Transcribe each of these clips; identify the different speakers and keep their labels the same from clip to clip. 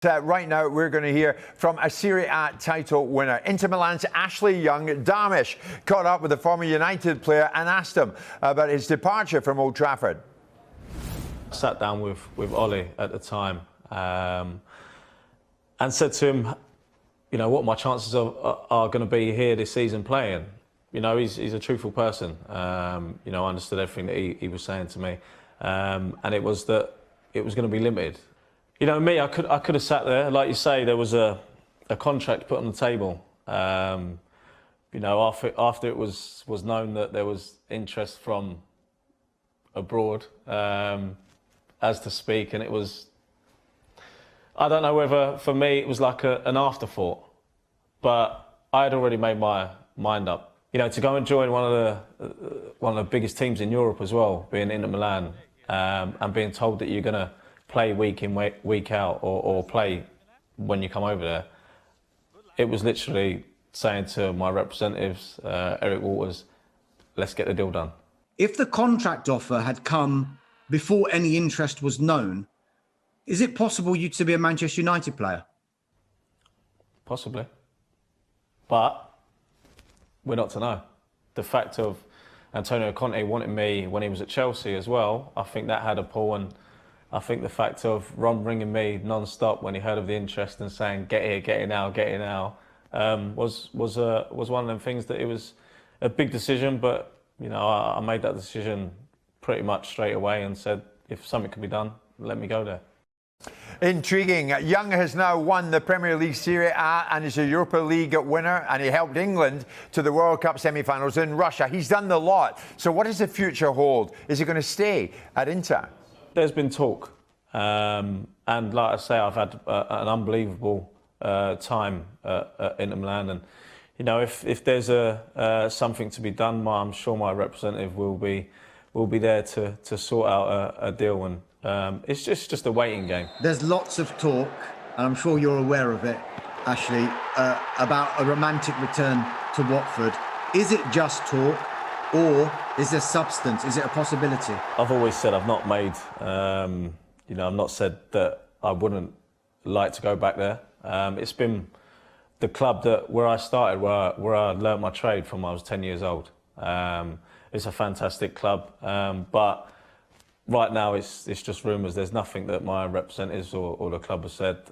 Speaker 1: Right now, we're going to hear from a Serie A title winner. Inter Milan's Ashley Young-Darmish caught up with the former United player and asked him about his departure from Old Trafford.
Speaker 2: I sat down with Ollie at the time and said to him, you know, what my chances are going to be here this season playing. You know, he's a truthful person. You know, I understood everything that he was saying to me, and it was that it was going to be limited. You know, me, I could have sat there, like you say, there was a contract put on the table. You know, after it was known that there was interest from abroad, as to speak, and it was, I don't know whether for me it was like an afterthought, but I had already made my mind up. You know, to go and join one of the biggest teams in Europe as well, being Inter Milan, and being told that you're going to play week in, week out, or play when you come over there. It was literally saying to my representatives, Eric Waters, let's get the deal done.
Speaker 3: If the contract offer had come before any interest was known, is it possible you to be a Manchester United player?
Speaker 2: Possibly. But we're not to know. The fact of Antonio Conte wanting me when he was at Chelsea as well, I think that had a pull, and I think the fact of Ron ringing me non-stop when he heard of the interest and saying, get here now, get here now, was one of them things that it was a big decision, but you know, I made that decision pretty much straight away and said, if something can be done, let me go there.
Speaker 1: Intriguing. Young has now won the Premier League Serie A and is a Europa League winner, and he helped England to the World Cup semi-finals in Russia. He's done the lot. So what does the future hold? Is he going to stay at Inter?
Speaker 2: There's been talk, and like I say, I've had an unbelievable time at Inter Milan, and you know, if there's something to be done, I'm sure my representative will be there to sort out a deal, and it's just a waiting game.
Speaker 3: There's lots of talk, and I'm sure you're aware of it, Ashley, about a romantic return to Watford. Is it just talk, or is there substance? Is it a possibility?
Speaker 2: I've always said I've not made, you know, I've not said that I wouldn't like to go back there. It's been the club where I started, where I learnt my trade from when I was 10 years old. It's a fantastic club, but right now it's just rumours. There's nothing that my representatives or the club have said.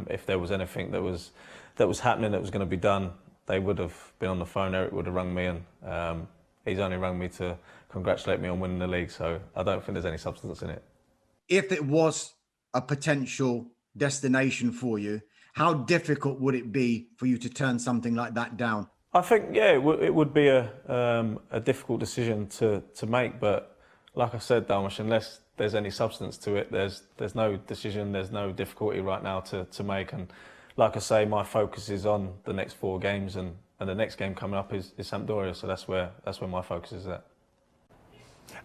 Speaker 2: If there was anything that was happening that was going to be done, they would have been on the phone. Eric would have rung me, and he's only rung me to congratulate me on winning the league, so I don't think there's any substance in it. If
Speaker 3: it was a potential destination for you, how difficult would it be for you to turn something like that down?
Speaker 2: I think, yeah, it would be a difficult decision to make, but like I said, Darmish, unless there's any substance to it, there's no decision, there's no difficulty right now to make. And like I say, my focus is on the next 4 games, and the next game coming up is Sampdoria, so that's where my focus is at.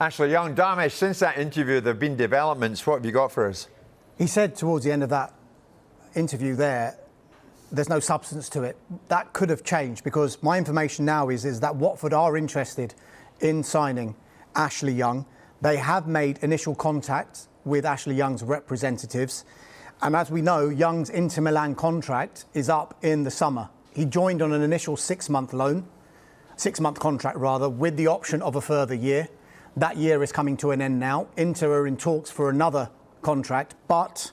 Speaker 1: Ashley Young-Darmish, since that interview, there have been developments. What have you got for us?
Speaker 4: He said towards the end of that interview there's no substance to it. That could have changed, because my information now is that Watford are interested in signing Ashley Young. They have made initial contact with Ashley Young's representatives, and as we know, Young's Inter Milan contract is up in the summer. He joined on an initial 6-month contract rather, with the option of a further year. That year is coming to an end now. Inter are in talks for another contract, but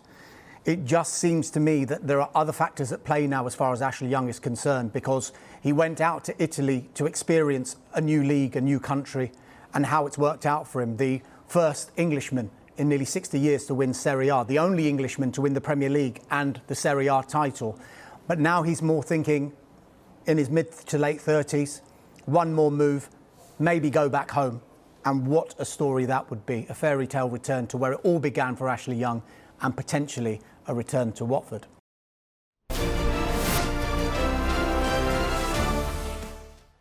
Speaker 4: it just seems to me that there are other factors at play now as far as Ashley Young is concerned, because he went out to Italy to experience a new league, a new country, and how it's worked out for him. The first Englishman in nearly 60 years to win Serie A, the only Englishman to win the Premier League and the Serie A title. But now he's more thinking in his mid to late 30s, one more move, maybe go back home. And what a story that would be, a fairy tale return to where it all began for Ashley Young, and potentially a return to Watford.